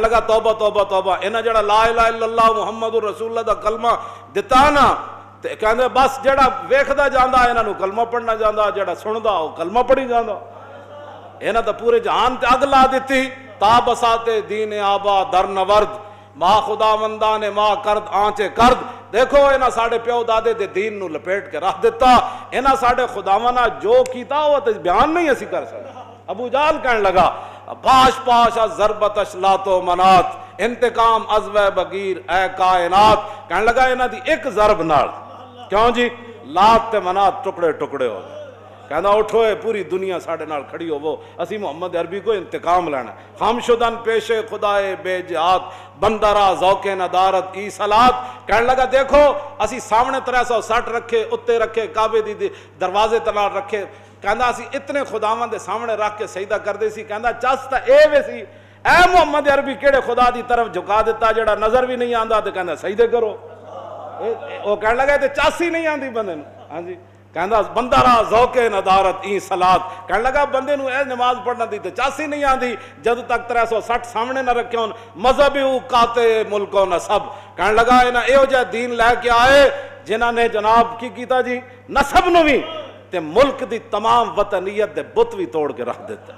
لگا توبہ توبہ توبہ، انہاں جڑا لا الہ الا اللہ محمد رسول اللہ دا کلمہ دتا نا تے کہندے بس جڑا ویکھدا جاندا انہاں نو کلمہ پڑھنا جاندا، جڑا سندا او کلمہ پڑھی جاندا۔ انہاں دا پورے جہان تے اگ لا دتی، تا بسات دین آبا در نورد، ماں خدا مندان ماں کرد آنچے کرد۔ دیکھو انہاں ساڑے پیو دادے دے دین نو لپیٹ کے رکھ دیتا، انہاں ساڑے خداوندہ جو کیتا وہ تے بیان نہیں اسی کر سکتے۔ ابو جہل کہنے لگا پاش پاش از ضربتش لات و منات، انتقام از و بغیر اے کائنات۔ کہنے لگا انہاں دی ایک ضرب نال کیوں جی لات تے منات ٹکڑے ٹکڑے ہو گئے۔ کہنا اٹھو اے پوری دنیا ساڑے نال کھڑی ہو، وہ اسی محمد عربی کو انتقام لینا۔ ہم شدن پیش خدائے بے جہاد، بندرا ذوق ندارت ای صلات۔ کہنے لگا دیکھو اسی سامنے 360 رکھے، اتے رکھے، کعبے دی دروازے تنال رکھے، کہندا اسی اتنے خداواں دے سامنے رکھ کے سجدہ کردے سی۔ کہندا چس تا اے وے سی، اے محمد عربی کیڑے خدا دی طرف جھکا دیتا جڑا نظر بھی نہیں آندا تے کہندا سجدے کرو۔ وہ کہنے لگا تے چاس ہی نہیں آندی بندے نوں۔ ہاں جی کہندا بندہ را ذوق ندارت ای صلات۔ کہنے لگا بندے نوں اے نماز پڑھنا دی تے چاس ہی نہیں آندی جد تک 360 سامنے نہ رکھے ہون، مذہب او قاطع ملک و نسب۔ کہنے لگا انہاں ایہو جہا دین لے کے آئے جنہاں نے جناب کی کیتا جی نسب نو بھی تے ملک دی تمام وطنیت دے بت بھی توڑ کے رکھ دیتا۔